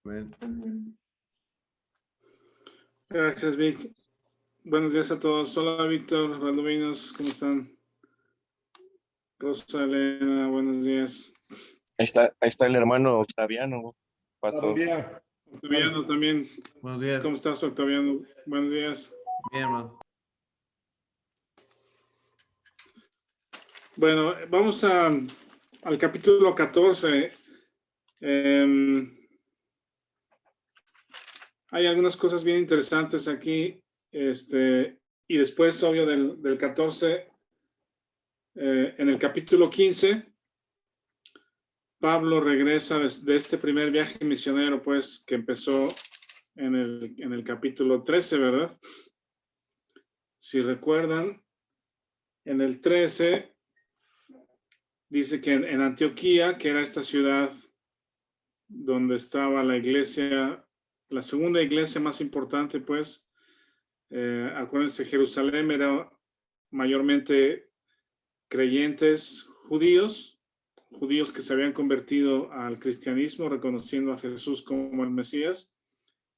Amén. Gracias, Vic. Buenos días a todos. Hola, Víctor, Valdovinos, ¿cómo están? Rosa Elena, buenos días. Ahí está el hermano Octaviano, pastor. Octaviano también. Buenos días. ¿Cómo estás, Octaviano? Buenos días. Bien, hermano. Bueno, vamos al capítulo 14. Hay algunas cosas bien interesantes aquí. Y después, obvio, del 14, en el capítulo 15, Pablo regresa de este primer viaje misionero, pues, que empezó en el capítulo 13, ¿verdad? Si recuerdan, en el 13 dice que en Antioquía, que era esta ciudad donde estaba la iglesia, la segunda iglesia más importante, pues, acuérdense, Jerusalén era mayormente creyentes judíos que se habían convertido al cristianismo, reconociendo a Jesús como el Mesías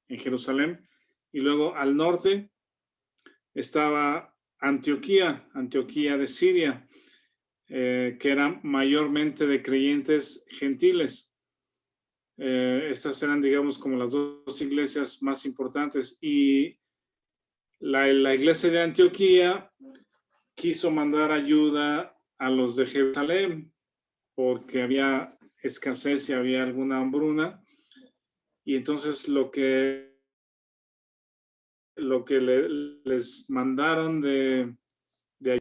en Jerusalén. Y luego al norte estaba Antioquía de Siria, que era mayormente de creyentes gentiles. Estas eran, digamos, como las dos iglesias más importantes. Y la iglesia de Antioquía quiso mandar ayuda a los de Jerusalén porque había escasez y había alguna hambruna. Y entonces lo que les mandaron de ayuda,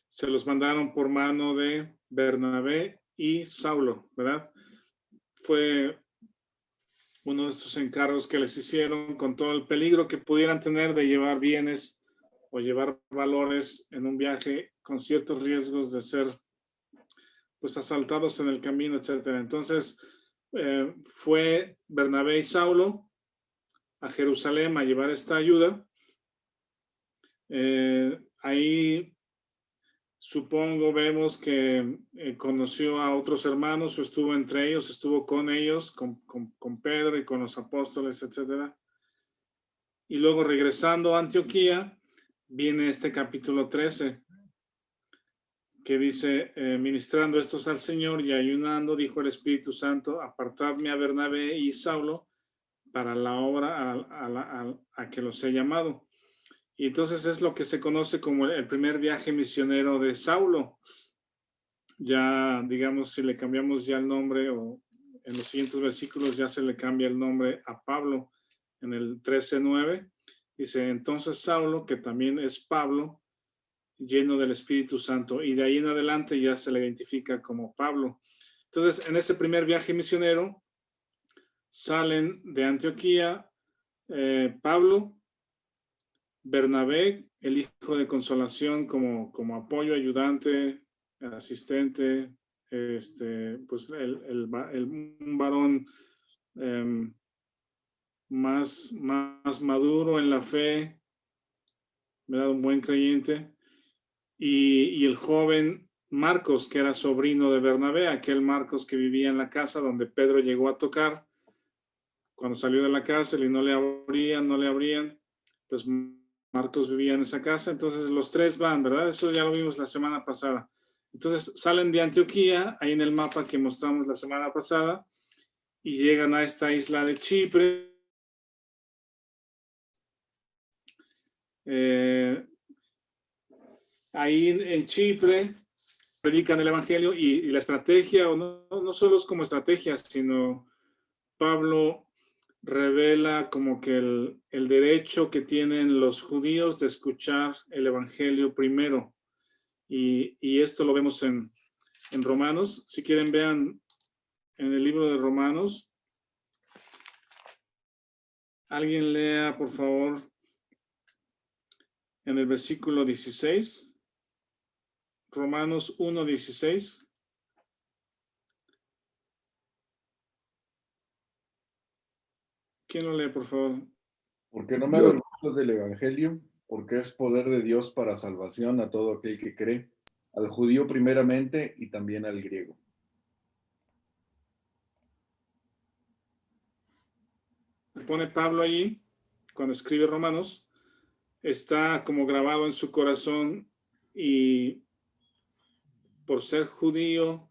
se los mandaron por mano de Bernabé y Saulo, ¿verdad? Fue uno de estos encargos que les hicieron con todo el peligro que pudieran tener de llevar bienes o llevar valores en un viaje con ciertos riesgos de ser pues asaltados en el camino, etcétera. Entonces fue Bernabé y Saulo a Jerusalén a llevar esta ayuda. Ahí supongo vemos que conoció a otros hermanos o estuvo entre ellos, estuvo con ellos, con Pedro y con los apóstoles, etcétera. Y luego regresando a Antioquía, viene este capítulo 13, que dice, ministrando estos al Señor y ayunando, dijo el Espíritu Santo, apartadme a Bernabé y Saulo para la obra a que los he llamado. Y entonces es lo que se conoce como el primer viaje misionero de Saulo. Ya, digamos, si le cambiamos ya el nombre o en los siguientes versículos ya se le cambia el nombre a Pablo. En el 13:9 dice, entonces Saulo, que también es Pablo, lleno del Espíritu Santo, y de ahí en adelante ya se le identifica como Pablo. Entonces, en ese primer viaje misionero salen de Antioquía Pablo, Bernabé, el hijo de consolación, como apoyo, ayudante, asistente, pues un varón más maduro en la fe, ¿verdad? Un buen creyente. Y el joven Marcos, que era sobrino de Bernabé, aquel Marcos que vivía en la casa donde Pedro llegó a tocar cuando salió de la cárcel y no le abrían, pues Marcos vivía en esa casa. Entonces los tres van, ¿verdad? Eso ya lo vimos la semana pasada. Entonces salen de Antioquía, ahí en el mapa que mostramos la semana pasada, y llegan a esta isla de Chipre. Ahí en Chipre predican el evangelio y la estrategia, no solo es como estrategia, sino Pablo revela como que el derecho que tienen los judíos de escuchar el evangelio primero. Y esto lo vemos en Romanos. Si quieren, vean en el libro de Romanos. Alguien lea, por favor, en el versículo 16. Romanos 1:16. ¿Quién lo lee, por favor? Porque no me avergüenzo del evangelio, porque es poder de Dios para salvación a todo aquel que cree, al judío primeramente y también al griego. pone Pablo allí, cuando escribe Romanos, está como grabado en su corazón, y por ser judío,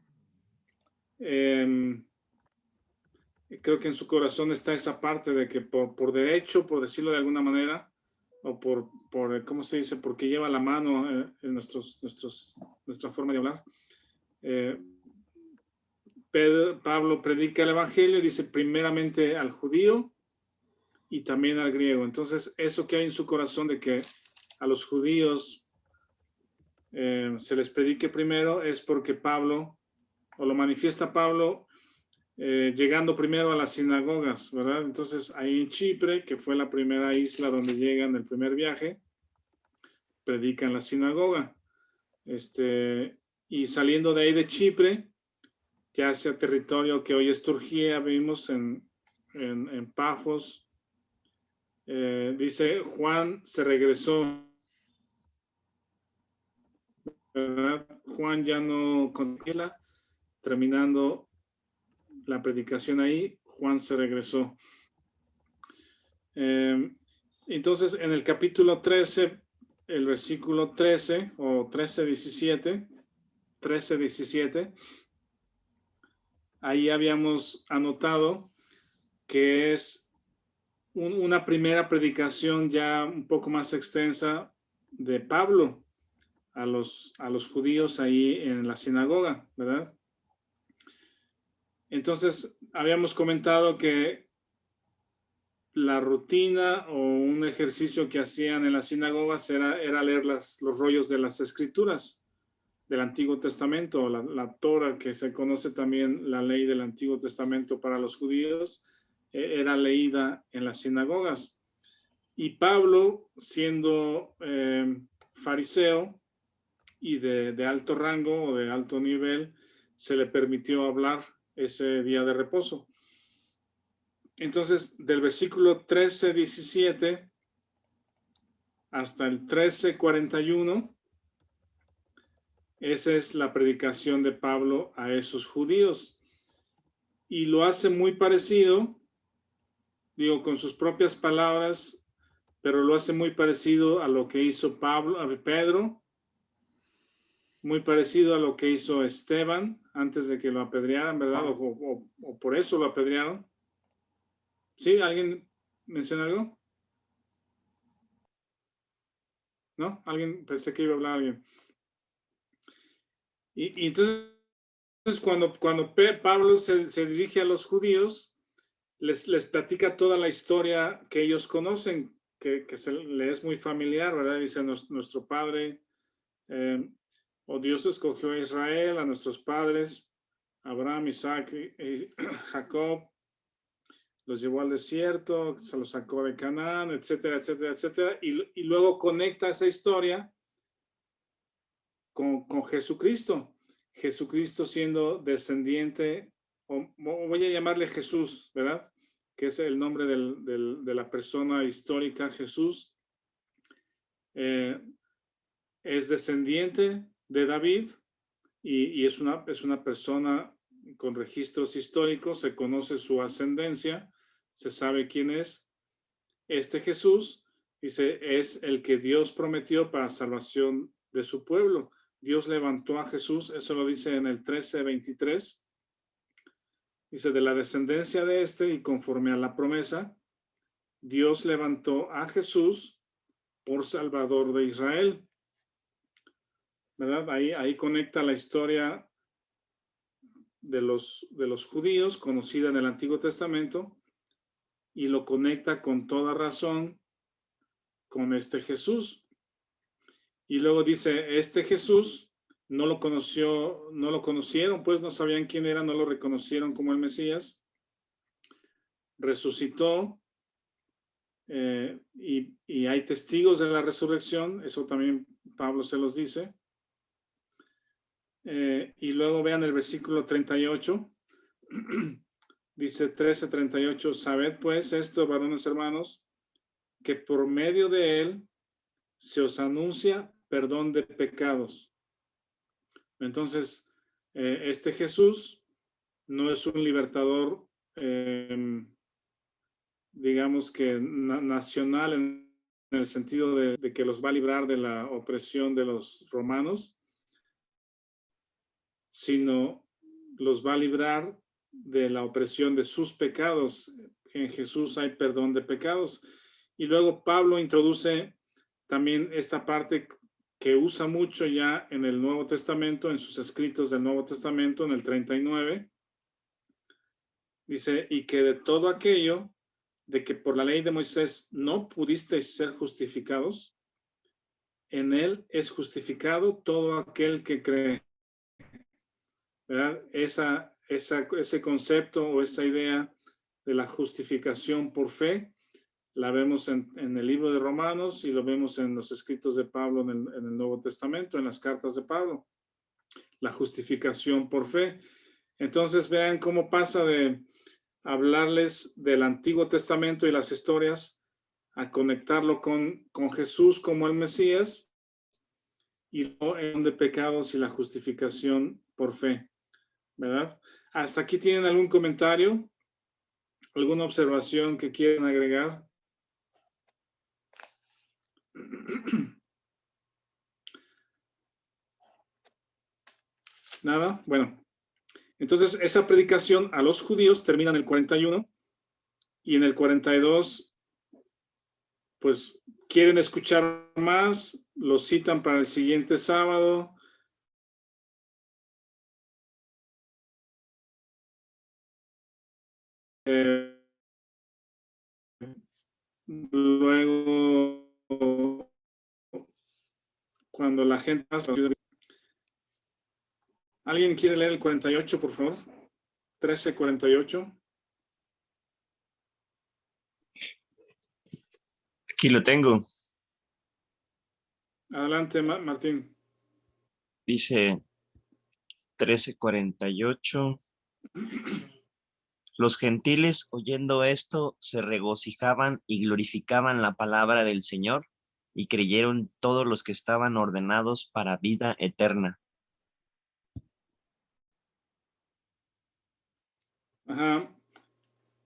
creo que en su corazón está esa parte de que por derecho, por decirlo de alguna manera, o por ¿cómo se dice? Porque lleva la mano en nuestra forma de hablar. Pablo predica el evangelio y dice primeramente al judío y también al griego. Entonces, eso que hay en su corazón de que a los judíos se les predique primero es porque Pablo, o lo manifiesta Pablo, llegando primero a las sinagogas, ¿verdad? Entonces, ahí en Chipre, que fue la primera isla donde llegan el primer viaje, predica en la sinagoga. Y saliendo de ahí de Chipre, ya hacia territorio que hoy es Turquía, vimos en Pafos, dice, Juan se regresó, ¿verdad? Juan ya no continúa, terminando la predicación ahí, Juan se regresó. Entonces, en el capítulo 13, el versículo 13 o 13-17, ahí habíamos anotado que es una primera predicación ya un poco más extensa de Pablo a los judíos ahí en la sinagoga, ¿verdad? Entonces, habíamos comentado que la rutina o un ejercicio que hacían en las sinagogas era leer los rollos de las escrituras del Antiguo Testamento, o la Torah, que se conoce también la ley del Antiguo Testamento para los judíos, era leída en las sinagogas. Y Pablo, siendo fariseo y de alto rango o de alto nivel, se le permitió hablar ese día de reposo. Entonces, del versículo 13-17 hasta el 13-41, esa es la predicación de Pablo a esos judíos. Y lo hace muy parecido, digo, con sus propias palabras, pero lo hace muy parecido a lo que hizo Pedro, muy parecido a lo que hizo Esteban antes de que lo apedrearan, ¿verdad? O por eso lo apedrearon. ¿Sí? ¿Alguien menciona algo? ¿No? ¿Alguien? Pensé que iba a hablar alguien. Y entonces, cuando Pablo se dirige a los judíos, les platica toda la historia que ellos conocen, que le es muy familiar, ¿verdad? Dice, nuestro padre, Dios escogió a Israel, a nuestros padres, Abraham, Isaac y Jacob, los llevó al desierto, se los sacó de Canaán, etcétera, etcétera, etcétera. Y luego conecta esa historia con Jesucristo. Jesucristo siendo descendiente, o voy a llamarle Jesús, ¿verdad? Que es el nombre de la persona histórica, Jesús. Es descendiente de David y es una persona con registros históricos, se conoce su ascendencia, se sabe quién es. Este Jesús, dice, es el que Dios prometió para salvación de su pueblo. Dios levantó a Jesús, eso lo dice en el 13:23. Dice, de la descendencia de este y conforme a la promesa, Dios levantó a Jesús por Salvador de Israel. ¿Verdad? Ahí conecta la historia de los judíos conocida en el Antiguo Testamento y lo conecta con toda razón con este Jesús. Y luego dice, este Jesús no lo conocieron, pues no sabían quién era, no lo reconocieron como el Mesías. Resucitó y hay testigos de la resurrección, eso también Pablo se los dice. Y luego vean el versículo 38, dice 13:38, sabed pues esto, varones hermanos, que por medio de él se os anuncia perdón de pecados. Entonces, este Jesús no es un libertador, digamos, digamos que nacional en el sentido de que los va a librar de la opresión de los romanos, sino los va a librar de la opresión de sus pecados. En Jesús hay perdón de pecados. Y luego Pablo introduce también esta parte que usa mucho ya en el Nuevo Testamento, en sus escritos del Nuevo Testamento, en el 39. Dice, y que de todo aquello de que por la ley de Moisés no pudisteis ser justificados, en él es justificado todo aquel que cree. ¿Verdad? Ese concepto o esa idea de la justificación por fe la vemos en el libro de Romanos y lo vemos en los escritos de Pablo en el Nuevo Testamento, en las cartas de Pablo. La justificación por fe. Entonces vean cómo pasa de hablarles del Antiguo Testamento y las historias a conectarlo con Jesús como el Mesías y luego en de pecados y la justificación por fe. ¿Verdad? ¿Hasta aquí tienen algún comentario? ¿Alguna observación que quieran agregar? ¿Nada? Bueno, entonces esa predicación a los judíos termina en el 41 y en el 42 pues quieren escuchar más, lo citan para el siguiente sábado. Luego, cuando la gente... ¿Alguien quiere leer el 48, por favor? 13:48. Aquí lo tengo. Adelante, Martín. Dice 13:48. Los gentiles, oyendo esto, se regocijaban y glorificaban la palabra del Señor, y creyeron todos los que estaban ordenados para vida eterna. Ajá.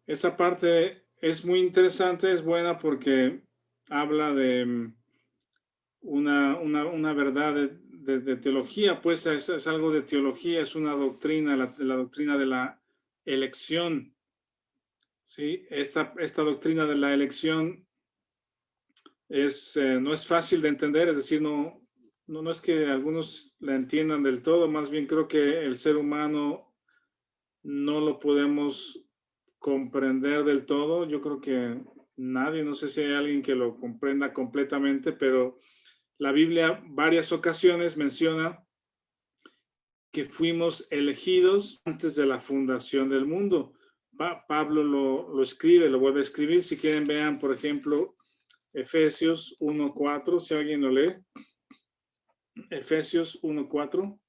Esa parte es muy interesante, es buena porque habla de una verdad de teología, pues es algo de teología, es una doctrina, la doctrina de la elección. ¿Sí? Esta doctrina de la elección no es fácil de entender, es decir, no es que algunos la entiendan del todo, más bien creo que el ser humano no lo podemos comprender del todo. Yo creo que nadie, no sé si hay alguien que lo comprenda completamente, pero la Biblia varias ocasiones menciona que fuimos elegidos antes de la fundación del mundo. Pablo lo escribe, lo vuelve a escribir. Si quieren, vean, por ejemplo, Efesios 1:4, si alguien lo lee. Efesios 1:4.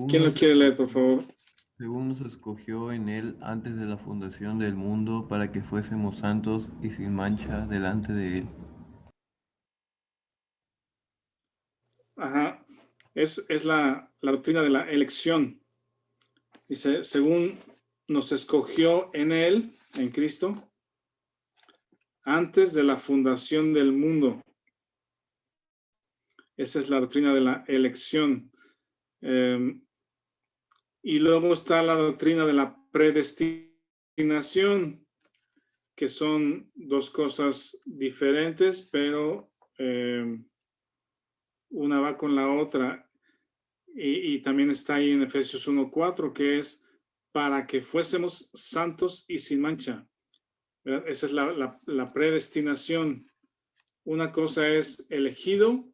¿Quién lo quiere leer, por favor? Según nos escogió en él antes de la fundación del mundo para que fuésemos santos y sin mancha delante de él. Ajá. Es la doctrina de la elección. Dice, según nos escogió en él, en Cristo, antes de la fundación del mundo. Esa es la doctrina de la elección. Y luego está la doctrina de la predestinación, que son dos cosas diferentes, pero una va con la otra. Y también está ahí en Efesios 1:4, que es para que fuésemos santos y sin mancha. ¿Verdad? Esa es la predestinación. Una cosa es elegido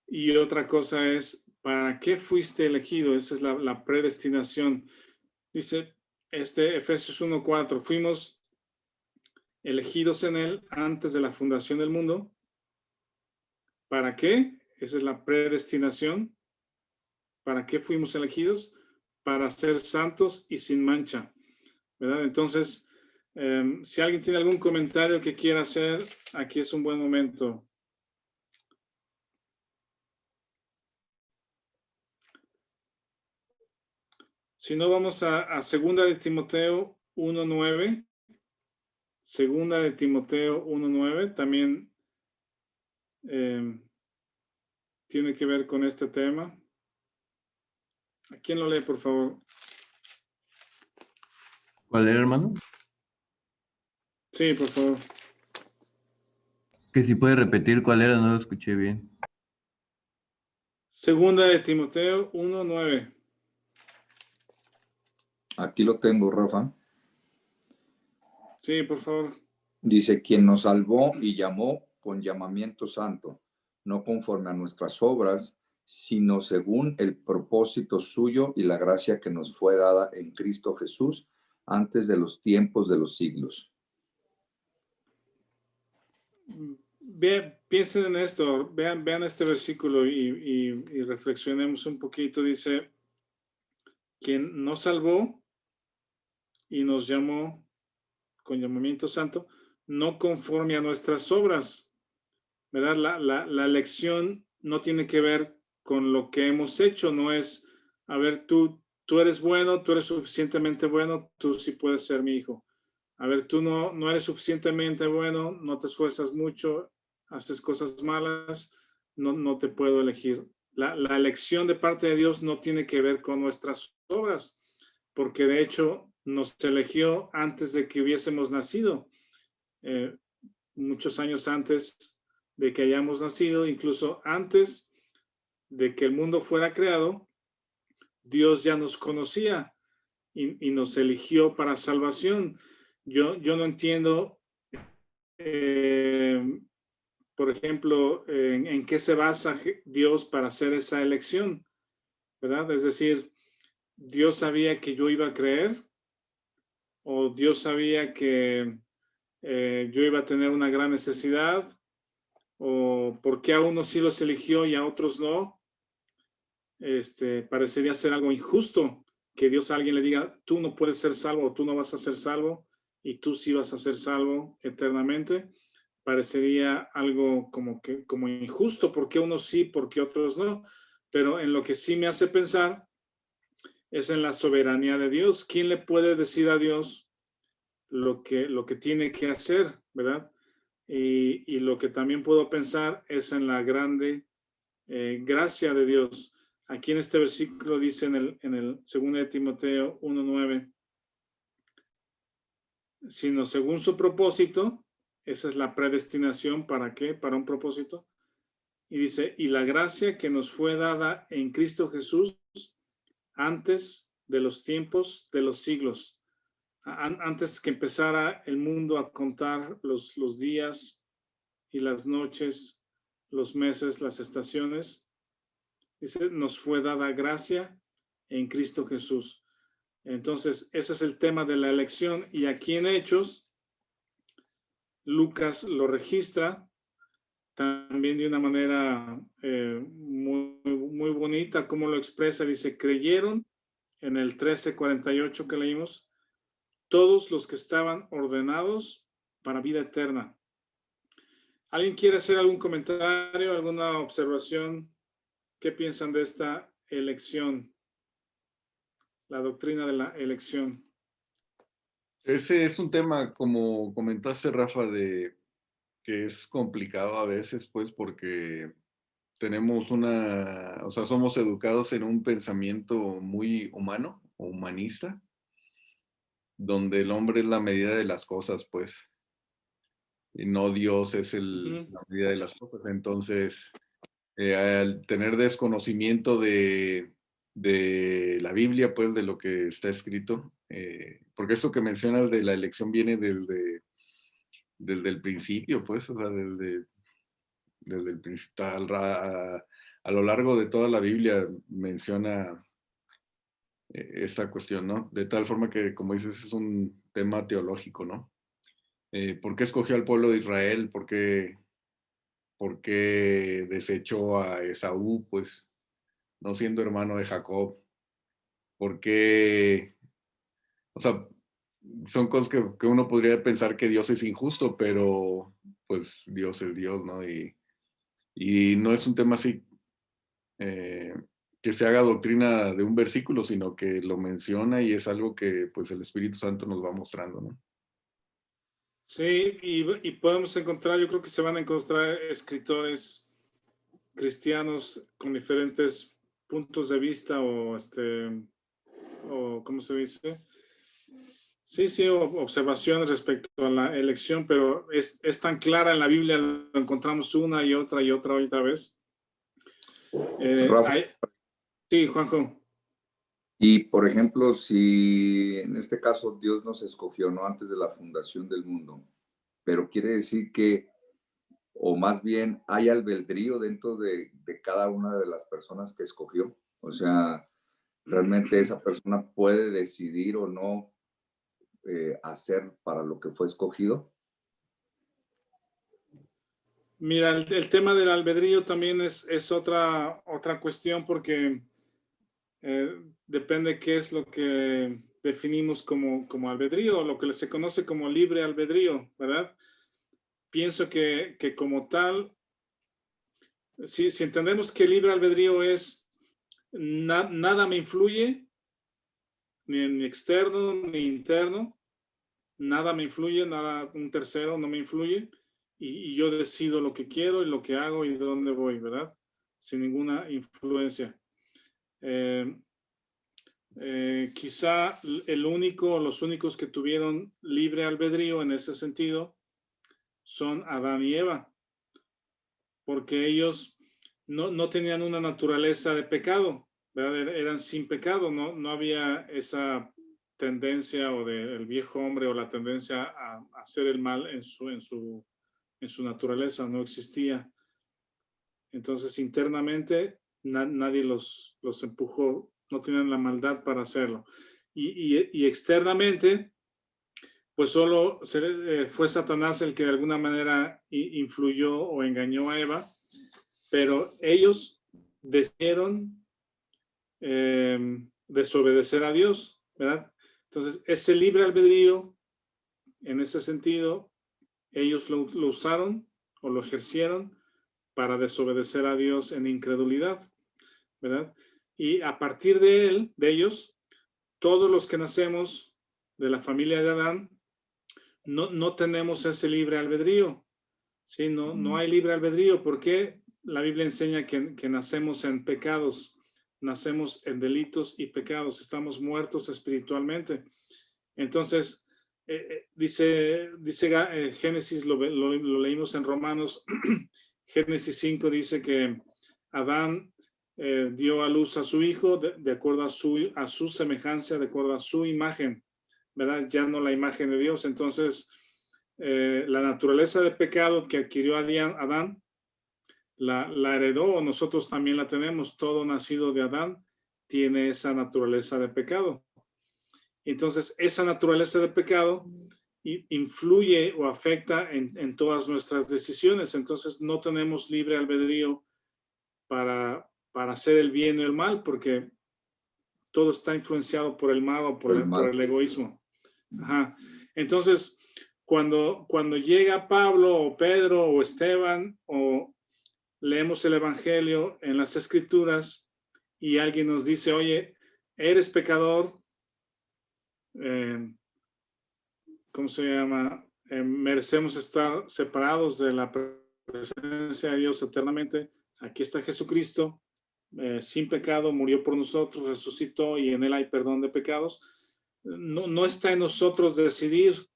y otra cosa es para qué fuiste elegido. Esa es la predestinación. Dice Efesios 1:4, fuimos elegidos en él antes de la fundación del mundo. ¿Para qué? Esa es la predestinación. ¿Para qué fuimos elegidos? Para ser santos y sin mancha. ¿Verdad? Entonces, Si alguien tiene algún comentario que quiera hacer, aquí es un buen momento. Si no, vamos a segunda de Timoteo 1:9. Segunda de Timoteo 1:9 también tiene que ver con este tema. ¿A quién lo lee, por favor? ¿Cuál era, hermano? Sí, por favor. Que si puede repetir cuál era, no lo escuché bien. Segunda de Timoteo 1:9. Aquí lo tengo, Rafa. Sí, por favor. Dice, quien nos salvó y llamó con llamamiento santo, no conforme a nuestras obras, sino según el propósito suyo y la gracia que nos fue dada en Cristo Jesús antes de los tiempos de los siglos. Piensen en esto, vean este versículo y reflexionemos un poquito. Dice, quien nos salvó y nos llamó con llamamiento santo, no conforme a nuestras obras, ¿verdad? La elección no tiene que ver con lo que hemos hecho, no es, a ver, tú eres bueno, tú eres suficientemente bueno, tú sí puedes ser mi hijo. A ver, tú no eres suficientemente bueno, no te esfuerzas mucho, haces cosas malas, no te puedo elegir. La elección de parte de Dios no tiene que ver con nuestras obras, porque de hecho nos eligió antes de que hubiésemos nacido, muchos años antes de que hayamos nacido, incluso antes de que el mundo fuera creado, Dios ya nos conocía y nos eligió para salvación. Yo no entiendo, por ejemplo, en qué se basa Dios para hacer esa elección, ¿verdad? Es decir, Dios sabía que yo iba a creer, o Dios sabía que yo iba a tener una gran necesidad, o por qué a unos sí los eligió y a otros no. Parecería ser algo injusto que Dios a alguien le diga, tú no puedes ser salvo, o tú no vas a ser salvo, y tú sí vas a ser salvo eternamente. Parecería algo como injusto, porque unos sí, porque otros no. Pero en lo que sí me hace pensar es en la soberanía de Dios. ¿Quién le puede decir a Dios lo que tiene que hacer, verdad? Y lo que también puedo pensar es en la grande gracia de Dios. Aquí en este versículo dice en el 2 de Timoteo 1:9, sino según su propósito, esa es la predestinación, ¿para qué? Para un propósito. Y dice, y la gracia que nos fue dada en Cristo Jesús antes de los tiempos de los siglos. Antes que empezara el mundo a contar los días y las noches, los meses, las estaciones, dice, nos fue dada gracia en Cristo Jesús. Entonces, ese es el tema de la elección. Y aquí en Hechos, Lucas lo registra también de una manera muy bonita, como lo expresa. Dice, creyeron en el 13:48 que leímos, todos los que estaban ordenados para vida eterna. ¿Alguien quiere hacer algún comentario, alguna observación? ¿Qué piensan de esta elección? La doctrina de la elección. Ese es un tema, como comentaste, Rafa, de que es complicado a veces, pues, porque tenemos o sea, somos educados en un pensamiento muy humano o humanista, donde el hombre es la medida de las cosas, pues, y no Dios es la medida de las cosas. Entonces, al tener desconocimiento de la Biblia, pues, de lo que está escrito, porque esto que mencionas de la elección viene desde el principio, pues, o sea, desde el principio, a lo largo de toda la Biblia menciona esta cuestión, ¿no? De tal forma que, como dices, es un tema teológico, ¿no? ¿Por qué escogió al pueblo de Israel? ¿Por qué desechó a Esaú, pues, no siendo hermano de Jacob? ¿Por qué? O sea, son cosas que uno podría pensar que Dios es injusto, pero pues Dios es Dios, ¿no? Y no es un tema así que se haga doctrina de un versículo, sino que lo menciona y es algo que pues el Espíritu Santo nos va mostrando, ¿no? Sí, y podemos encontrar, yo creo que se van a encontrar escritores cristianos con diferentes puntos de vista o ¿cómo se dice? Sí, observaciones respecto a la elección, pero es tan clara en la Biblia, lo encontramos una y otra vez. Rafa, Sí, Juanjo. y por ejemplo, si en este caso Dios nos escogió, ¿no? Antes de la fundación del mundo, pero quiere decir que, o más bien, hay albedrío dentro de cada una de las personas que escogió. O sea, realmente esa persona puede decidir o no hacer para lo que fue escogido. Mira, el tema del albedrío también es otra cuestión porque depende qué es lo que definimos como albedrío, o lo que se conoce como libre albedrío, ¿verdad? Pienso que como tal, si entendemos que libre albedrío es nada me influye, ni externo ni interno, nada me influye, nada, un tercero no me influye, y yo decido lo que quiero y lo que hago y de dónde voy, ¿verdad? Sin ninguna influencia. Quizá los únicos que tuvieron libre albedrío en ese sentido son Adán y Eva, porque ellos no tenían una naturaleza de pecado, ¿verdad? Eran sin pecado, no había esa tendencia o del viejo hombre o la tendencia a hacer el mal en su naturaleza, no existía. Entonces internamente nadie los empujó, no tenían la maldad para hacerlo. Y externamente, pues solo fue Satanás el que de alguna manera influyó o engañó a Eva, pero ellos decidieron desobedecer a Dios, ¿verdad? Entonces, ese libre albedrío, en ese sentido, ellos lo usaron o lo ejercieron para desobedecer a Dios en incredulidad, ¿verdad? Y a partir de ellos, todos los que nacemos de la familia de Adán, no tenemos ese libre albedrío, ¿sí? No hay libre albedrío porque la Biblia enseña que nacemos en pecados, nacemos en delitos y pecados, estamos muertos espiritualmente. Entonces, dice Génesis, lo leímos en Romanos, Génesis 5 dice que Adán dio a luz a su hijo de acuerdo a su semejanza, de acuerdo a su imagen, ¿verdad? Ya no la imagen de Dios. Entonces, la naturaleza de pecado que adquirió Adán, la heredó, nosotros también la tenemos. Todo nacido de Adán tiene esa naturaleza de pecado. Entonces, esa naturaleza de pecado influye o afecta en todas nuestras decisiones. Entonces, no tenemos libre albedrío para hacer el bien o el mal, porque todo está influenciado por el mal o por el egoísmo. Ajá. Entonces, cuando llega Pablo o Pedro o Esteban o leemos el Evangelio en las Escrituras y alguien nos dice, oye, eres pecador, ¿cómo se llama? Merecemos estar separados de la presencia de Dios eternamente. Aquí está Jesucristo, sin pecado, murió por nosotros, resucitó y en él hay perdón de pecados. No está en nosotros decidir,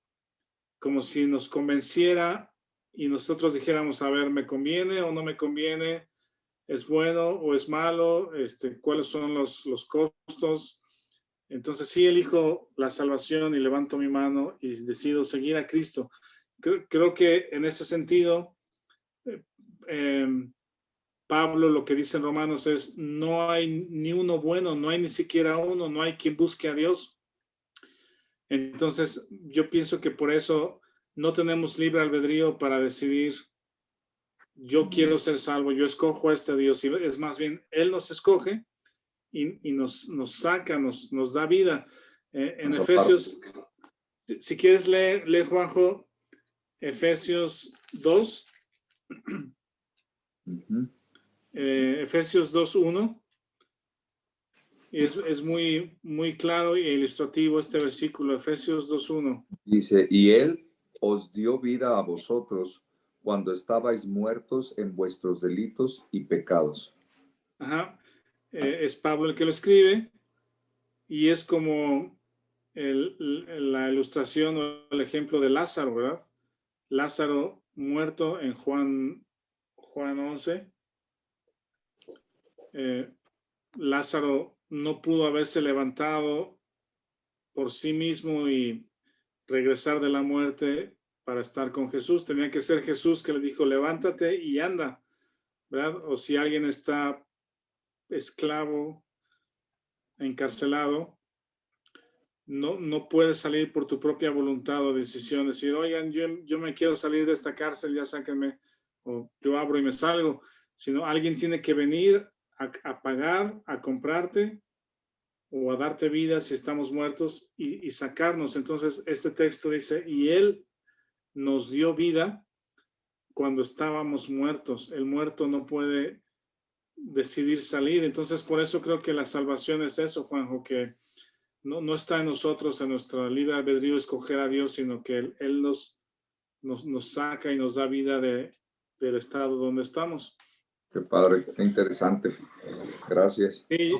como si nos convenciera y nosotros dijéramos, a ver, ¿me conviene o no me conviene? ¿Es bueno o es malo? ¿Cuáles son los costos? Entonces sí elijo la salvación y levanto mi mano y decido seguir a Cristo. Creo que en ese sentido, Pablo lo que dice en Romanos es, no hay ni uno bueno, no hay ni siquiera uno, no hay quien busque a Dios. Entonces yo pienso que por eso no tenemos libre albedrío para decidir, yo quiero ser salvo, yo escojo a este Dios. Y es más bien, Él nos escoge y nos saca, nos da vida. En Efesios, Si quieres lee Juanjo, Efesios 2. Efesios 2:1. Es muy, muy claro e ilustrativo este versículo, Efesios 2:1. Dice, y Él os dio vida a vosotros cuando estabais muertos en vuestros delitos y pecados. Ajá. Es Pablo el que lo escribe y es como la ilustración o el ejemplo de Lázaro, ¿verdad? Lázaro muerto en Juan 11. Lázaro no pudo haberse levantado por sí mismo y regresar de la muerte para estar con Jesús. Tenía que ser Jesús que le dijo, levántate y anda, ¿verdad? O si alguien está esclavo, encarcelado, no puedes salir por tu propia voluntad o decisión, decir, oigan, yo me quiero salir de esta cárcel, ya sáquenme, o yo abro y me salgo, sino alguien tiene que venir a pagar, a comprarte o a darte vida si estamos muertos y sacarnos. Entonces este texto dice, y Él nos dio vida cuando estábamos muertos. El muerto no puede decidir salir. Entonces por eso creo que la salvación es eso, Juanjo, que no está en nosotros, en nuestra libre albedrío escoger a Dios, sino que Él nos saca y nos da vida del estado donde estamos. Qué padre, qué interesante. Gracias. Sí.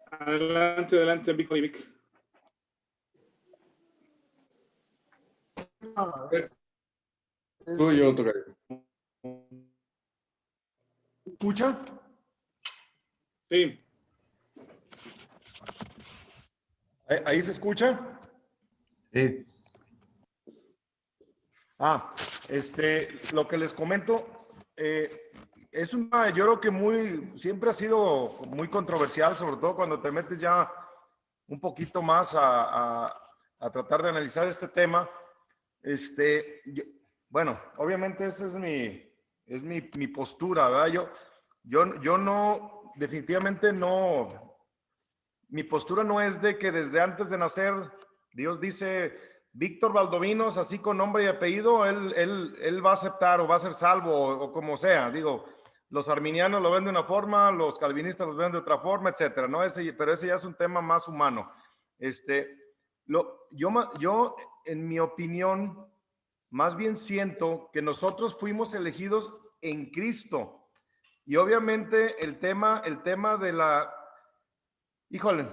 Adelante, Vic. Soy yo, tocayo. ¿Escucha? Sí. ¿Ahí se escucha? Sí. Lo que les comento es yo creo que siempre ha sido muy controversial, sobre todo cuando te metes ya un poquito más a tratar de analizar este tema. Bueno, obviamente esa es mi postura, ¿verdad? Yo no, definitivamente no. Mi postura no es de que desde antes de nacer, Dios dice, Víctor Valdovinos, así con nombre y apellido, él va a aceptar o va a ser salvo o como sea. Digo, los arminianos lo ven de una forma, los calvinistas los ven de otra forma, etcétera, ¿no? Pero ese ya es un tema más humano. Yo, en mi opinión, más bien siento que nosotros fuimos elegidos en Cristo. Y obviamente el tema de la... Híjole,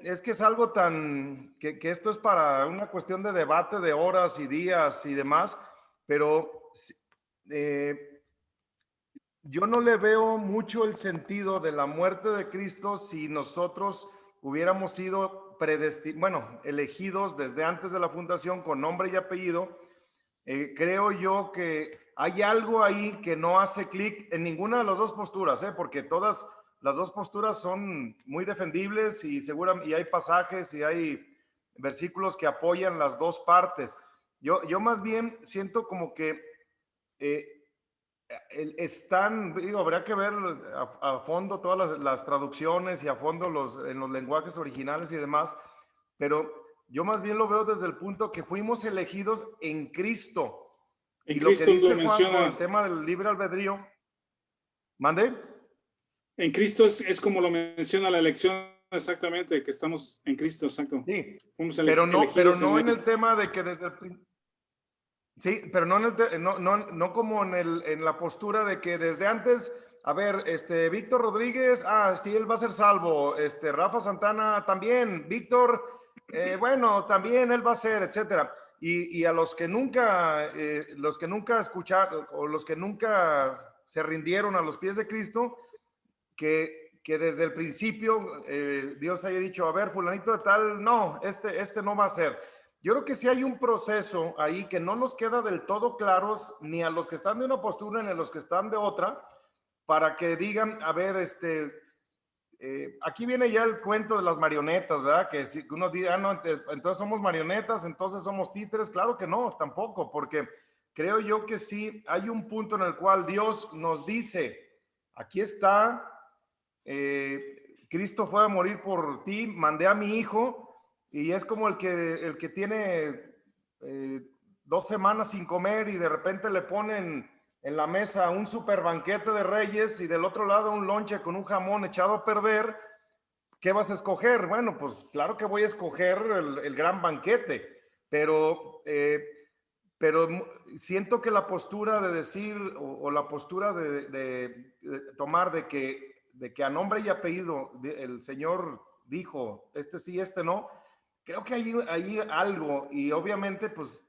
es que es algo tan, que esto es para una cuestión de debate de horas y días y demás, pero yo no le veo mucho el sentido de la muerte de Cristo si nosotros hubiéramos sido elegidos desde antes de la fundación con nombre y apellido. Creo yo que hay algo ahí que no hace clic en ninguna de las dos posturas, porque todas... Las dos posturas son muy defendibles y hay pasajes y hay versículos que apoyan las dos partes. Yo más bien siento como que habría que ver a fondo todas las traducciones y a fondo en los lenguajes originales y demás, pero yo más bien lo veo desde el punto que fuimos elegidos en Cristo. En y Cristo lo que dice lo menciona. Juan con el tema del libre albedrío. ¿Mande? En Cristo es como lo menciona la elección exactamente, que estamos en Cristo, exacto. Sí, pero no en el tema de que desde el sí, pero no como en la postura de que desde antes, a ver, Víctor Rodríguez, sí, él va a ser salvo, Rafa Santana también, Víctor, bueno, también él va a ser, etcétera. Y a los que nunca escucharon o los que nunca se rindieron a los pies de Cristo, que desde el principio Dios haya dicho, a ver, fulanito de tal, no, este no va a ser. Yo creo que sí hay un proceso ahí que no nos queda del todo claros, ni a los que están de una postura ni a los que están de otra, para que digan, a ver, aquí viene ya el cuento de las marionetas, ¿verdad? Que si unos digan, no, entonces somos marionetas, entonces somos títeres. Claro que no, tampoco, porque creo yo que sí hay un punto en el cual Dios nos dice, aquí está, Cristo fue a morir por ti, mandé a mi hijo, y es como el que tiene 2 semanas sin comer y de repente le ponen en la mesa un super banquete de Reyes y del otro lado un lonche con un jamón echado a perder. ¿Qué vas a escoger? Bueno, pues claro que voy a escoger el gran banquete, pero siento que la postura de decir o la postura de tomar de que a nombre y apellido el Señor dijo, este sí, este no, creo que hay algo y obviamente pues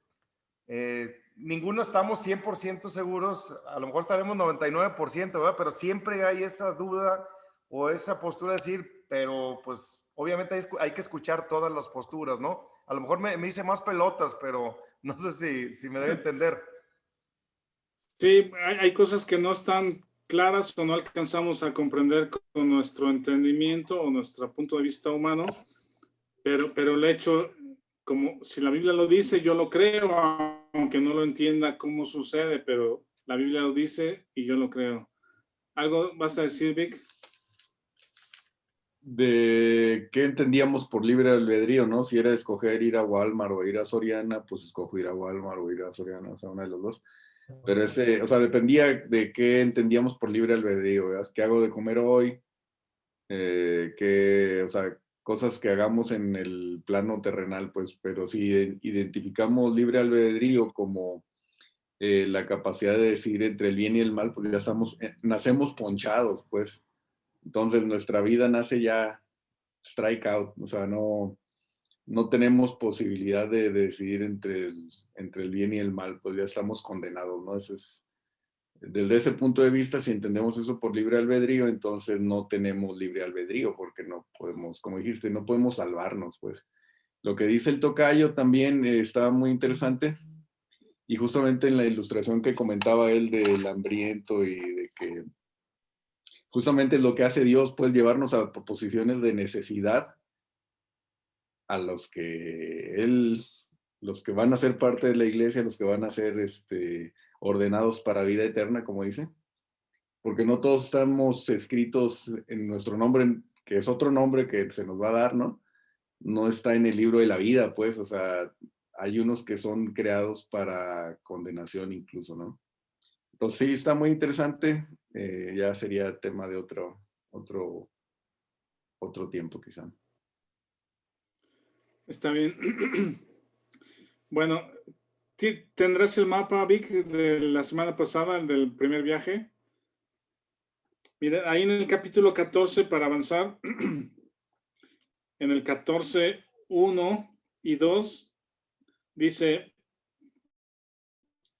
ninguno estamos 100% seguros, a lo mejor estaremos 99%, ¿verdad? Pero siempre hay esa duda o esa postura de decir, pero pues obviamente hay que escuchar todas las posturas, ¿no? A lo mejor me hice más pelotas, pero no sé si me debe entender. Sí, hay cosas que no están claras o no alcanzamos a comprender con nuestro entendimiento o nuestro punto de vista humano, pero el hecho, como si la Biblia lo dice, yo lo creo, aunque no lo entienda cómo sucede, pero la Biblia lo dice y yo lo creo. ¿Algo vas a decir, Vic? De qué entendíamos por libre albedrío, ¿no? Si era escoger ir a Walmart o ir a Soriana, pues escojo ir a Walmart o ir a Soriana, o sea, una de los dos. Pero o sea, dependía de qué entendíamos por libre albedrío, ¿verdad? ¿Qué hago de comer hoy? O sea, cosas que hagamos en el plano terrenal, pues, pero si identificamos libre albedrío como la capacidad de decidir entre el bien y el mal, pues ya nacemos ponchados, pues. Entonces nuestra vida nace ya strike out, o sea, no tenemos posibilidad de decidir entre el bien y el mal, pues ya estamos condenados, ¿no? Desde ese punto de vista, si entendemos eso por libre albedrío, entonces no tenemos libre albedrío, porque no podemos, como dijiste, no podemos salvarnos, pues. Lo que dice el tocayo también está muy interesante, y justamente en la ilustración que comentaba él del hambriento y de que justamente lo que hace Dios, pues llevarnos a posiciones de necesidad a los que van a ser parte de la iglesia, los que van a ser ordenados para vida eterna, como dice, porque no todos estamos escritos en nuestro nombre, que es otro nombre que se nos va a dar, ¿no? No está en el libro de la vida, pues, o sea, hay unos que son creados para condenación incluso, ¿no? Entonces sí, está muy interesante, ya sería tema de otro tiempo quizá. Está bien. Bueno, ¿tendrás el mapa, Vic, de la semana pasada, el del primer viaje? Mira, ahí en el capítulo 14, para avanzar, en el 14, 1 y 2, dice,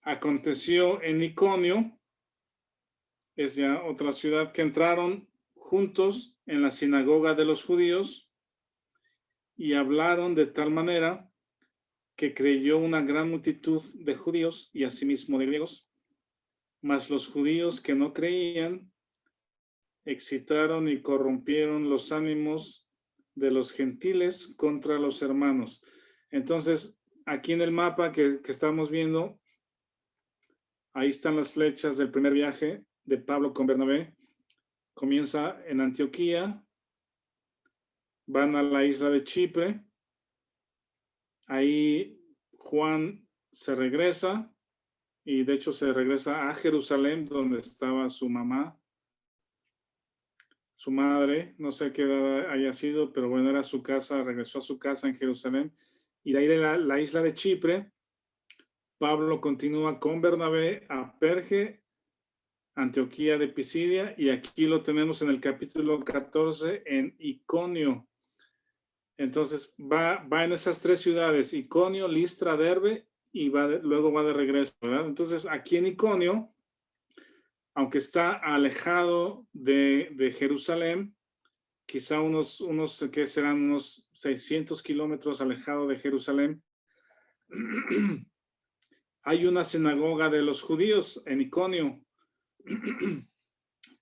aconteció en Iconio, es ya otra ciudad, que entraron juntos en la sinagoga de los judíos y hablaron de tal manera que creyó una gran multitud de judíos y asimismo de griegos, mas los judíos que no creían excitaron y corrompieron los ánimos de los gentiles contra los hermanos. Entonces, aquí en el mapa que estamos viendo, ahí están las flechas del primer viaje de Pablo con Bernabé. Comienza en Antioquía, van a la isla de Chipre, ahí Juan se regresa y de hecho se regresa a Jerusalén donde estaba su mamá, su madre, no sé qué edad haya sido, pero bueno, era su casa, regresó a su casa en Jerusalén y de ahí de la isla de Chipre, Pablo continúa con Bernabé a Perge, Antioquía de Pisidia y aquí lo tenemos en el capítulo 14 en Iconio. Entonces va en esas 3 ciudades, Iconio, Listra, Derbe, y luego va de regreso, ¿verdad? Entonces aquí en Iconio, aunque está alejado de Jerusalén, quizá que serán unos 600 kilómetros alejado de Jerusalén, hay una sinagoga de los judíos en Iconio,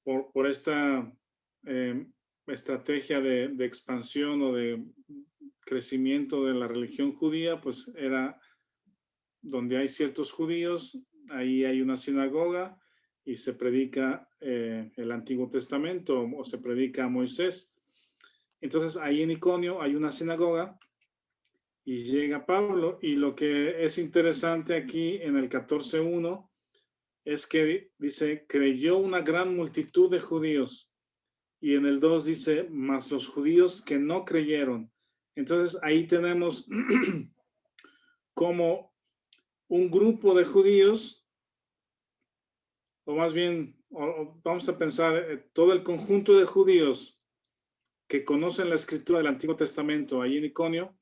por esta estrategia de expansión o de crecimiento de la religión judía, pues era donde hay ciertos judíos, ahí hay una sinagoga y se predica el Antiguo Testamento o se predica a Moisés. Entonces ahí en Iconio hay una sinagoga y llega Pablo. Y lo que es interesante aquí en el 14:1 es que dice, creyó una gran multitud de judíos. Y en el 2 dice, mas los judíos que no creyeron. Entonces ahí tenemos como un grupo de judíos, o más bien, vamos a pensar, todo el conjunto de judíos que conocen la escritura del Antiguo Testamento ahí en Iconio,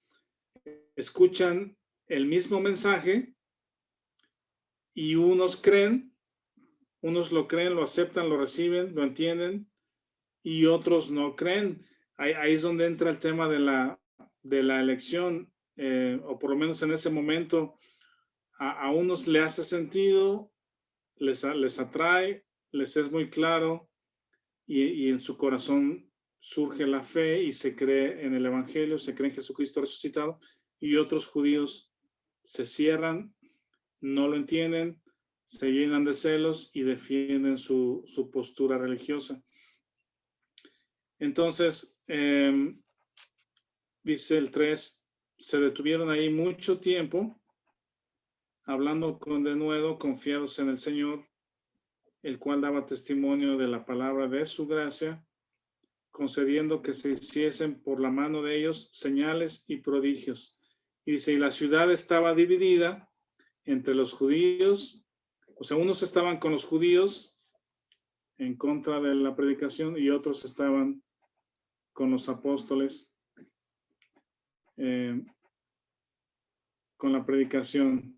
escuchan el mismo mensaje y unos creen, unos lo creen, lo aceptan, lo reciben, lo entienden, y otros no creen. Ahí es donde entra el tema de la elección, o por lo menos en ese momento, a unos le hace sentido, les atrae, les es muy claro, y en su corazón surge la fe y se cree en el Evangelio, se cree en Jesucristo resucitado, y otros judíos se cierran, no lo entienden, se llenan de celos y defienden su postura religiosa. Entonces, dice el 3, se detuvieron ahí mucho tiempo, hablando con denuedo, confiados en el Señor, el cual daba testimonio de la palabra de su gracia, concediendo que se hiciesen por la mano de ellos señales y prodigios. Y dice, y la ciudad estaba dividida entre los judíos, o sea, unos estaban con los judíos en contra de la predicación y otros estaban con los apóstoles con la predicación.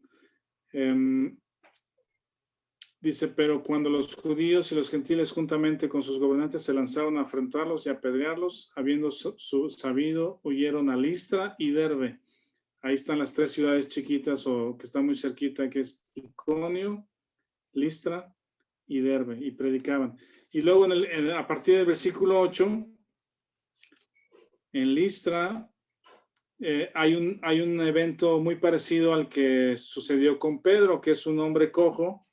Dice, pero cuando los judíos y los gentiles juntamente con sus gobernantes se lanzaron a afrentarlos y a apedrearlos, habiendo sabido, huyeron a Listra y Derbe. Ahí están las tres ciudades chiquitas o que están muy cerquita, que es Iconio, Listra y Derbe, y predicaban. Y luego a partir del versículo 8, en Listra hay un evento muy parecido al que sucedió con Pedro, que es un hombre cojo,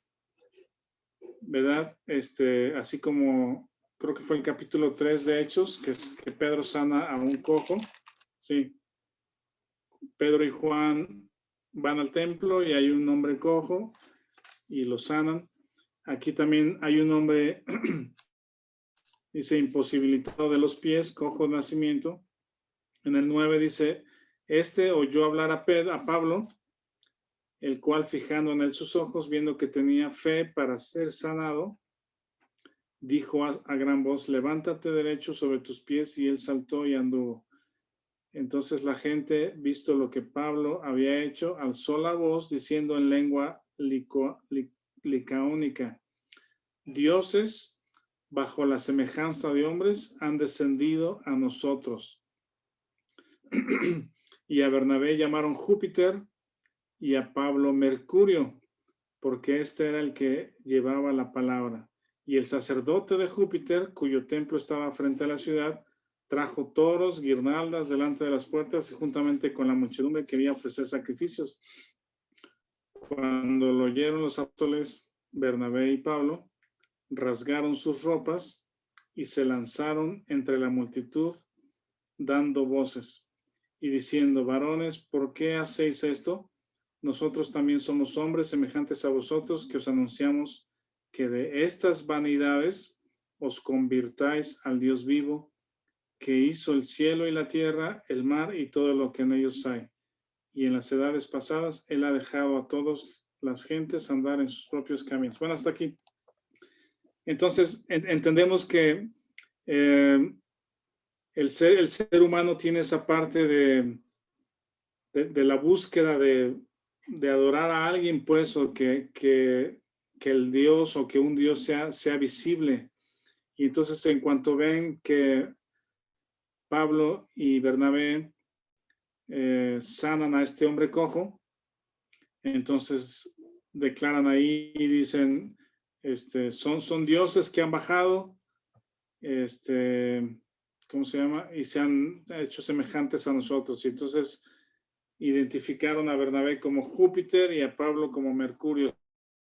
¿verdad? Así como creo que fue el capítulo 3 de Hechos, que Pedro sana a un cojo. Sí. Pedro y Juan van al templo y hay un hombre cojo y lo sanan. Aquí también hay un hombre, dice, imposibilitado de los pies, cojo de nacimiento. En el 9 dice, oyó hablar a Pablo, el cual fijando en él sus ojos, viendo que tenía fe para ser sanado, dijo a gran voz, levántate derecho sobre tus pies, y él saltó y anduvo. Entonces la gente, visto lo que Pablo había hecho, alzó la voz diciendo en lengua licaónica, dioses bajo la semejanza de hombres han descendido a nosotros. Y a Bernabé llamaron Júpiter y a Pablo Mercurio, porque este era el que llevaba la palabra. Y el sacerdote de Júpiter, cuyo templo estaba frente a la ciudad, trajo toros, guirnaldas delante de las puertas y juntamente con la muchedumbre quería ofrecer sacrificios. Cuando lo oyeron los apóstoles Bernabé y Pablo, rasgaron sus ropas y se lanzaron entre la multitud dando voces y diciendo, varones, ¿por qué hacéis esto? Nosotros también somos hombres semejantes a vosotros que os anunciamos que de estas vanidades os convirtáis al Dios vivo, que hizo el cielo y la tierra, el mar y todo lo que en ellos hay. Y en las edades pasadas, Él ha dejado a todas las gentes andar en sus propios caminos. Bueno, hasta aquí. Entonces, entendemos que el ser humano tiene esa parte de la búsqueda de adorar a alguien, pues, o que el Dios o que un Dios sea visible. Y entonces, en cuanto ven que Pablo y Bernabé sanan a este hombre cojo, entonces declaran ahí y dicen, son dioses que han bajado, ¿cómo se llama? Y se han hecho semejantes a nosotros. Y entonces identificaron a Bernabé como Júpiter y a Pablo como Mercurio.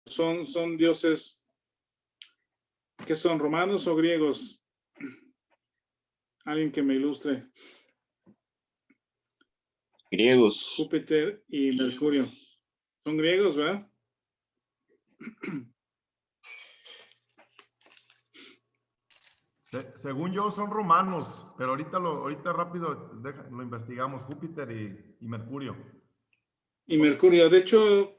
Son dioses que son romanos o griegos. Alguien que me ilustre. Griegos. Júpiter y Mercurio. Son griegos, ¿verdad? Según yo son romanos, pero ahorita rápido lo investigamos, Júpiter y Mercurio. Y Mercurio, de hecho,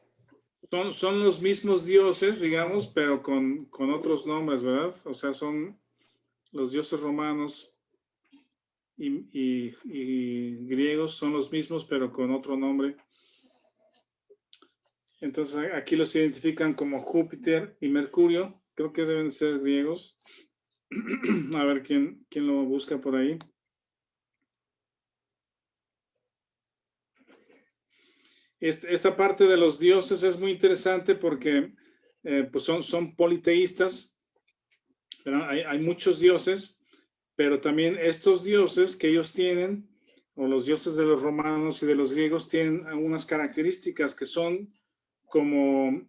son los mismos dioses, digamos, pero con otros nombres, ¿verdad? O sea, son los dioses romanos y griegos son los mismos, pero con otro nombre. Entonces, aquí los identifican como Júpiter y Mercurio. Creo que deben ser griegos. A ver quién lo busca por ahí. Esta parte de los dioses es muy interesante porque pues son politeístas, ¿verdad? Hay muchos dioses, pero también estos dioses que ellos tienen, o los dioses de los romanos y de los griegos, tienen algunas características que son como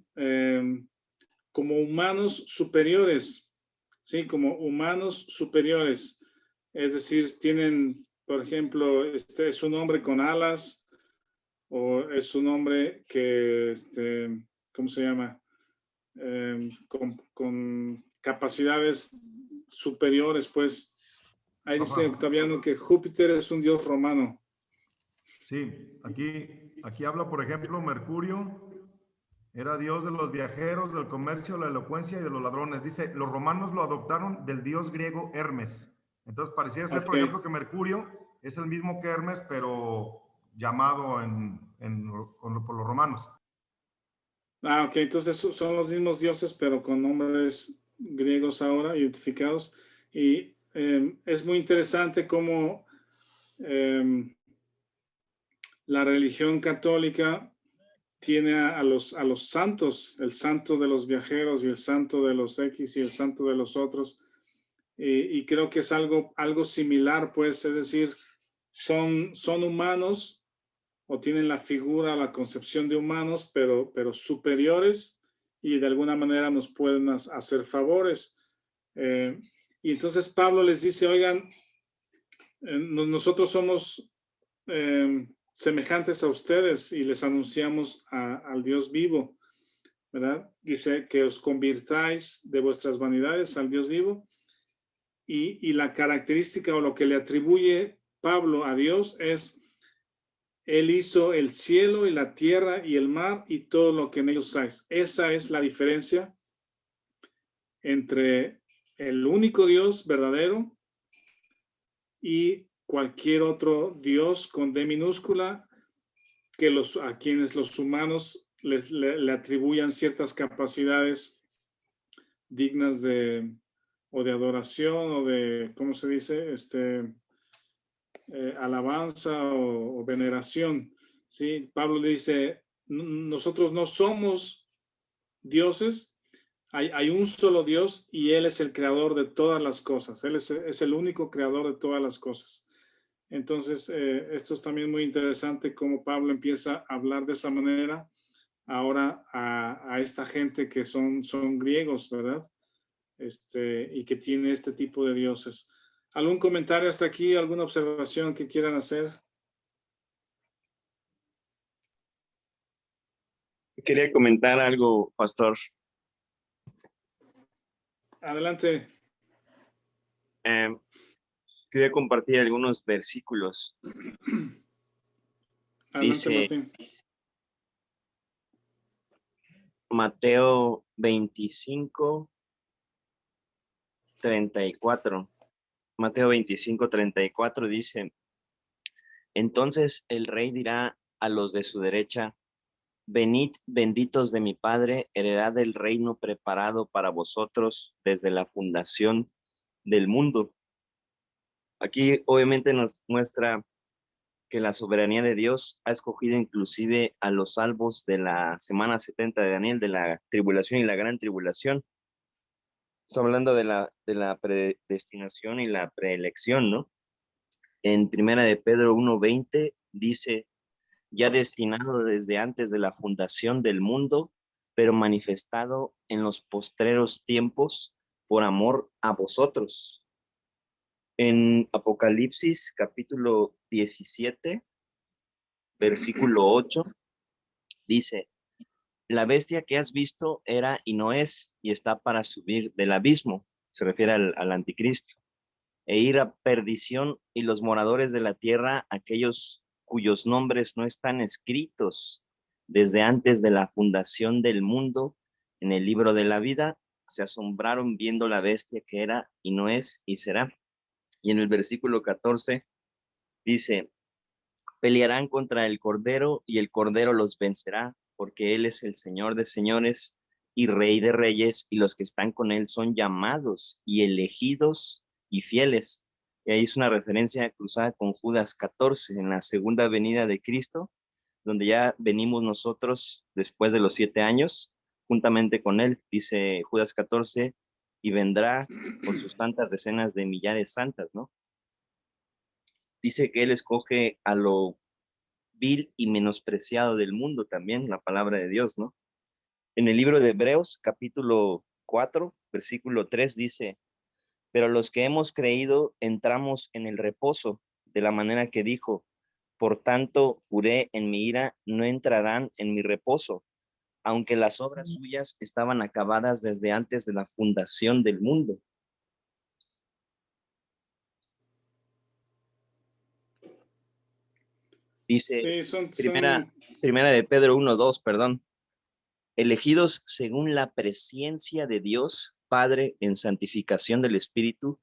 humanos superiores, ¿sí? Como humanos superiores. Es decir, tienen, por ejemplo, es un hombre con alas, o es un hombre que, ¿cómo se llama? Con capacidades superiores, pues. Ahí dice Octaviano que Júpiter es un dios romano. Sí, aquí habla, por ejemplo, Mercurio era dios de los viajeros, del comercio, la elocuencia y de los ladrones. Dice, los romanos lo adoptaron del dios griego Hermes. Entonces parecía ser, por ejemplo, que Mercurio es el mismo que Hermes, pero llamado por los romanos. Ah, ok, entonces son los mismos dioses, pero con nombres griegos ahora identificados. Y es muy interesante cómo la religión católica tiene a los santos, el santo de los viajeros y el santo de los X y el santo de los otros. Y creo que es algo similar, pues, es decir, son humanos o tienen la figura, la concepción de humanos, pero superiores y de alguna manera nos pueden hacer favores. Y entonces Pablo les dice, oigan, nosotros somos semejantes a ustedes y les anunciamos al Dios vivo, ¿verdad? Dice que os convirtáis de vuestras vanidades al Dios vivo. Y la característica o lo que le atribuye Pablo a Dios es: Él hizo el cielo y la tierra y el mar y todo lo que en ellos hay. Esa es la diferencia entre el único Dios verdadero y cualquier otro Dios con D minúscula a quienes los humanos le atribuyan ciertas capacidades dignas de adoración o de, ¿cómo se dice? Alabanza o veneración. ¿Sí? Pablo le dice, nosotros no somos dioses, hay un solo Dios y Él es el creador de todas las cosas. Él es el único creador de todas las cosas. Entonces, esto es también muy interesante cómo Pablo empieza a hablar de esa manera ahora a esta gente que son griegos, ¿verdad? Y que tiene este tipo de dioses. ¿Algún comentario hasta aquí? ¿Alguna observación que quieran hacer? Quería comentar algo, pastor. Adelante. Quería compartir algunos versículos. Adelante, Dice Martín. Mateo 25, 34. Mateo 25, 34 dice: entonces el rey dirá a los de su derecha: venid, benditos de mi Padre, heredad del reino preparado para vosotros desde la fundación del mundo. Aquí obviamente nos muestra que la soberanía de Dios ha escogido inclusive a los salvos de la semana 70 de Daniel, de la tribulación y la gran tribulación. Estamos hablando de la predestinación y la preelección, ¿no? En Primera de Pedro 1:20 dice: ya destinado desde antes de la fundación del mundo, pero manifestado en los postreros tiempos por amor a vosotros. En Apocalipsis capítulo 17, versículo 8, dice, la bestia que has visto era y no es, y está para subir del abismo, se refiere al anticristo, e ir a perdición, y los moradores de la tierra, aquellos cuyos nombres no están escritos desde antes de la fundación del mundo en el libro de la vida, se asombraron viendo la bestia que era y no es y será. Y en el versículo 14 dice, pelearán contra el Cordero y el Cordero los vencerá, porque Él es el Señor de señores y Rey de reyes, y los que están con Él son llamados y elegidos y fieles. Y ahí es una referencia cruzada con Judas 14, en la segunda venida de Cristo, donde ya venimos nosotros después de los 7 años, juntamente con Él, dice Judas 14, y vendrá por sus tantas decenas de millares santas, ¿no? Dice que Él escoge a lo vil y menospreciado del mundo también, la palabra de Dios, ¿no? En el libro de Hebreos, capítulo 4, versículo 3, dice, pero los que hemos creído entramos en el reposo, de la manera que dijo, por tanto, juré en mi ira, no entrarán en mi reposo, aunque las obras suyas estaban acabadas desde antes de la fundación del mundo. Dice, Sí, primera de Pedro 1:2, perdón. Elegidos según la presciencia de Dios, Padre, en santificación del Espíritu,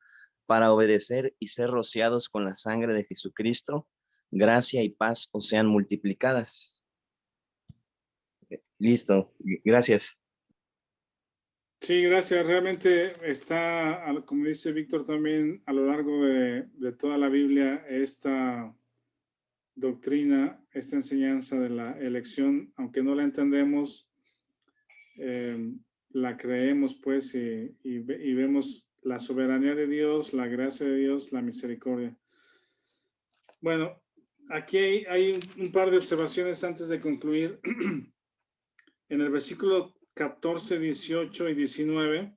para obedecer y ser rociados con la sangre de Jesucristo, gracia y paz os sean multiplicadas. Listo, gracias. Sí, gracias. Realmente está, como dice Víctor también, a lo largo de toda la Biblia, esta doctrina, esta enseñanza de la elección, aunque no la entendemos, la creemos pues y vemos la soberanía de Dios, la gracia de Dios, la misericordia. Bueno, aquí hay un par de observaciones antes de concluir. En el versículo 14, 18 y 19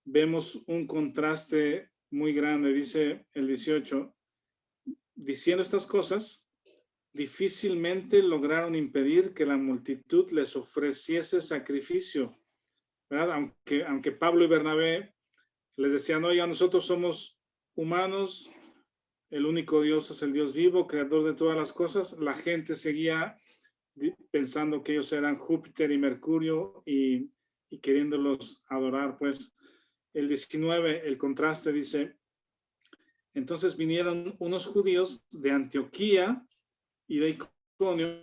vemos un contraste muy grande. Dice el 18, diciendo estas cosas, difícilmente lograron impedir que la multitud les ofreciese sacrificio, ¿verdad? Aunque Pablo y Bernabé les decían, oiga, nosotros somos humanos, el único Dios es el Dios vivo, creador de todas las cosas, la gente seguía pensando que ellos eran Júpiter y Mercurio y queriéndolos adorar. Pues el 19, el contraste dice, entonces vinieron unos judíos de Antioquía y de Iconio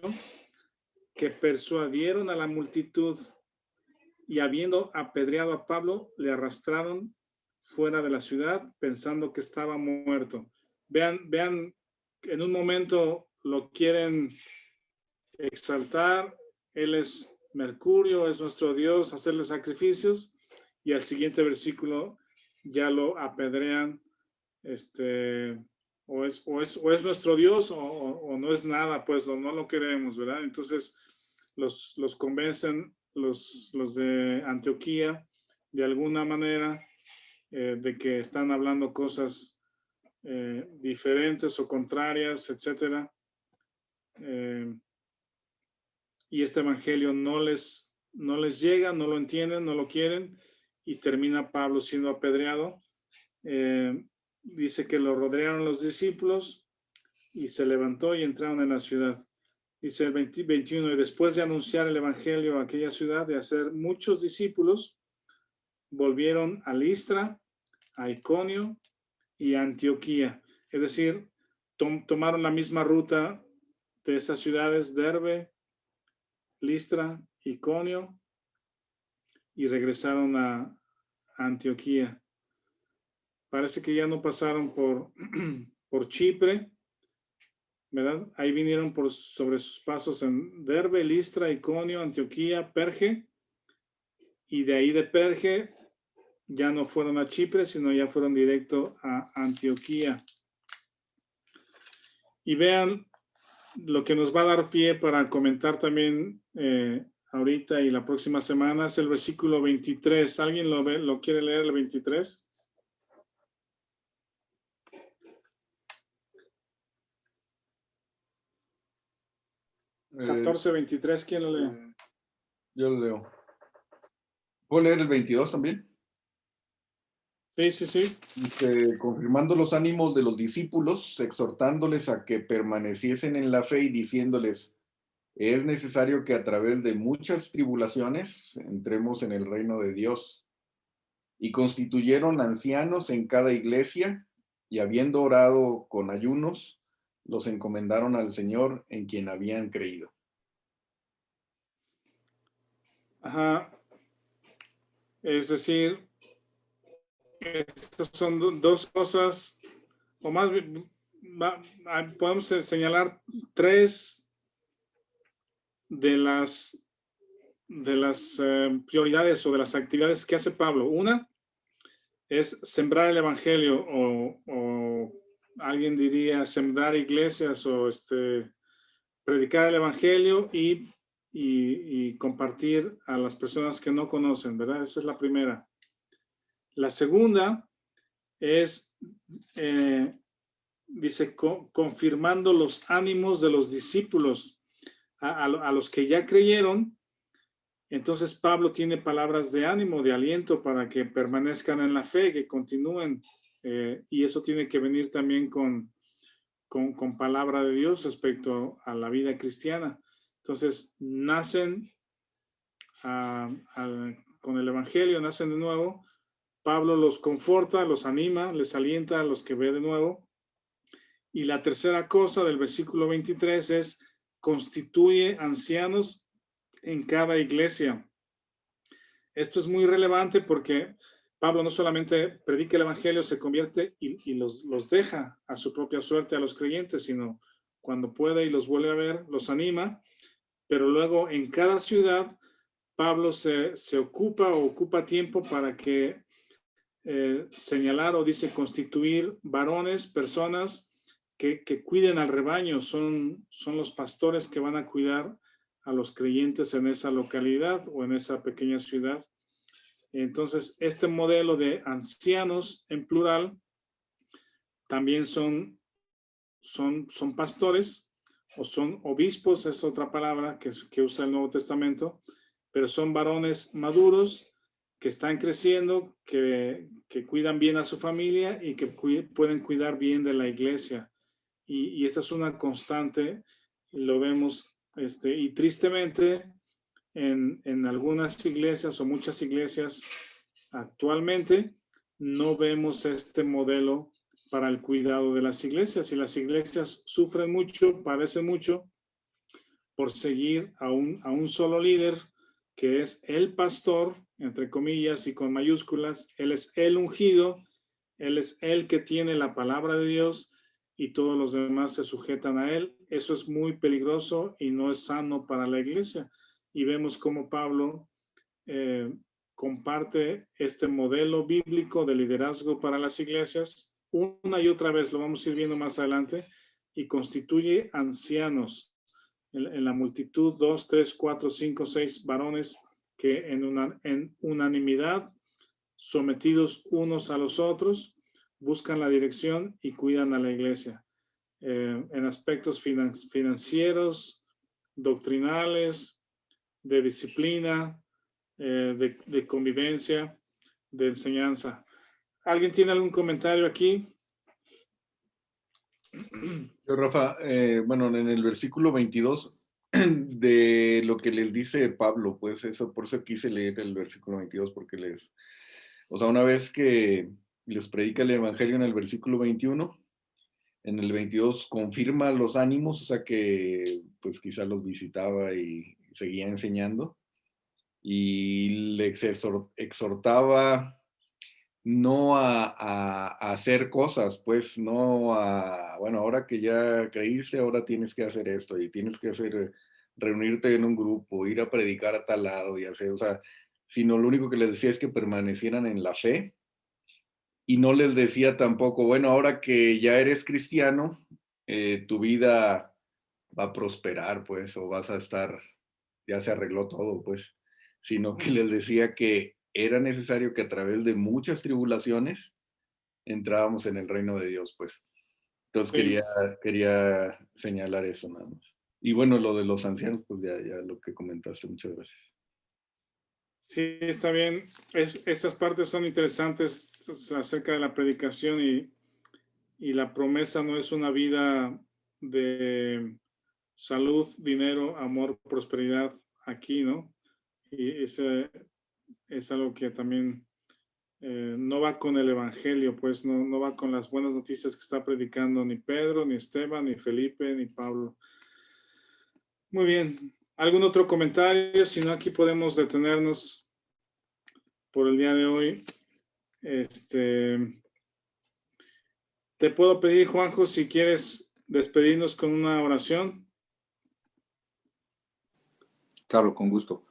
que persuadieron a la multitud y habiendo apedreado a Pablo, le arrastraron fuera de la ciudad pensando que estaba muerto. Vean, en un momento lo quieren exaltar, él es Mercurio, es nuestro Dios, hacerle sacrificios, y al siguiente versículo ya lo apedrean, o es nuestro Dios o no es nada, pues no lo queremos, ¿verdad? Entonces los convencen los de Antioquía de alguna manera de que están hablando cosas diferentes o contrarias, etcétera. Y este evangelio no les llega, no lo entienden, no lo quieren, y termina Pablo siendo apedreado. Dice que lo rodearon los discípulos y se levantó y entraron en la ciudad. Dice el 21, y después de anunciar el evangelio a aquella ciudad, de hacer muchos discípulos, volvieron a Listra, a Iconio y a Antioquía. Es decir, tomaron la misma ruta de esas ciudades, Derbe, Listra, Iconio, y regresaron a Antioquía. Parece que ya no pasaron por Chipre, ¿verdad? Ahí vinieron sobre sus pasos en Derbe, Listra, Iconio, Antioquía, Perge, y de ahí de Perge ya no fueron a Chipre, sino ya fueron directo a Antioquía. Y vean lo que nos va a dar pie para comentar también ahorita y la próxima semana es el versículo 23. ¿Alguien lo quiere leer, el 23? 14:23, ¿quién lo lee? Yo lo leo. ¿Puedo leer el 22 también? Sí, sí, sí. Dice, confirmando los ánimos de los discípulos, exhortándoles a que permaneciesen en la fe y diciéndoles, es necesario que a través de muchas tribulaciones entremos en el reino de Dios. Y constituyeron ancianos en cada iglesia, y habiendo orado con ayunos, los encomendaron al Señor en quien habían creído. Ajá. Es decir, estas son dos cosas, o más bien, podemos señalar tres de las prioridades o de las actividades que hace Pablo. Una es sembrar el evangelio, o alguien diría sembrar iglesias, o predicar el evangelio y compartir a las personas que no conocen, ¿verdad? Esa es la primera. La segunda es, dice, confirmando los ánimos de los discípulos a los que ya creyeron. Entonces Pablo tiene palabras de ánimo, de aliento para que permanezcan en la fe, que continúen, y eso tiene que venir también con palabra de Dios respecto a la vida cristiana. Entonces nacen con el evangelio, nacen de nuevo. Pablo los conforta, los anima, les alienta a los que ve de nuevo. Y la tercera cosa del versículo 23 es constituye ancianos en cada iglesia. Esto es muy relevante porque Pablo no solamente predica el evangelio, se convierte y los deja a su propia suerte a los creyentes, sino cuando puede y los vuelve a ver, los anima. Pero luego en cada ciudad Pablo se ocupa tiempo para que señalar, o dice constituir varones, personas que cuiden al rebaño, son los pastores que van a cuidar a los creyentes en esa localidad o en esa pequeña ciudad. Entonces, este modelo de ancianos en plural también son pastores, o son obispos, es otra palabra que usa el Nuevo Testamento, pero son varones maduros que están creciendo, que cuidan bien a su familia y que pueden cuidar bien de la iglesia. Y esa es una constante, lo vemos, y tristemente en algunas iglesias o muchas iglesias actualmente no vemos este modelo para el cuidado de las iglesias, y las iglesias sufren mucho, padecen mucho por seguir a un solo líder, que es el pastor, entre comillas y con mayúsculas. Él es el ungido, él es el que tiene la palabra de Dios y todos los demás se sujetan a él. Eso es muy peligroso y no es sano para la iglesia. Y vemos cómo Pablo comparte este modelo bíblico de liderazgo para las iglesias una y otra vez, lo vamos a ir viendo más adelante, y constituye ancianos en la multitud, 2, 3, 4, 5, 6 varones que en unanimidad, sometidos unos a los otros, buscan la dirección y cuidan a la iglesia en aspectos financieros, doctrinales, de disciplina, de convivencia, de enseñanza. ¿Alguien tiene algún comentario aquí? Yo, Rafa, bueno, en el versículo 22 de lo que les dice Pablo, pues eso, por eso quise leer el versículo 22, porque o sea, una vez que les predica el evangelio en el versículo 21, en el 22 confirma los ánimos, o sea que pues quizá los visitaba y seguía enseñando, y les exhortaba no a hacer cosas, pues no bueno, ahora que ya creíste, ahora tienes que hacer esto y tienes que reunirte en un grupo, ir a predicar a tal lado y hacer, o sea, sino lo único que les decía es que permanecieran en la fe, y no les decía tampoco, bueno, ahora que ya eres cristiano, tu vida va a prosperar, pues, o vas a estar, ya se arregló todo, pues, sino que les decía que era necesario que a través de muchas tribulaciones entrábamos en el reino de Dios, pues. Entonces Sí. quería señalar eso nada más. Y bueno, lo de los ancianos, pues ya lo que comentaste, muchas gracias. Sí, está bien. Estas partes son interesantes acerca de la predicación y la promesa no es una vida de salud, dinero, amor, prosperidad aquí, ¿no? Y ese es algo que también no va con el evangelio, pues no va con las buenas noticias que está predicando ni Pedro, ni Esteban, ni Felipe, ni Pablo. Muy bien. ¿Algún otro comentario? Si no, aquí podemos detenernos por el día de hoy. Te puedo pedir, Juanjo, si quieres despedirnos con una oración. Claro, con gusto.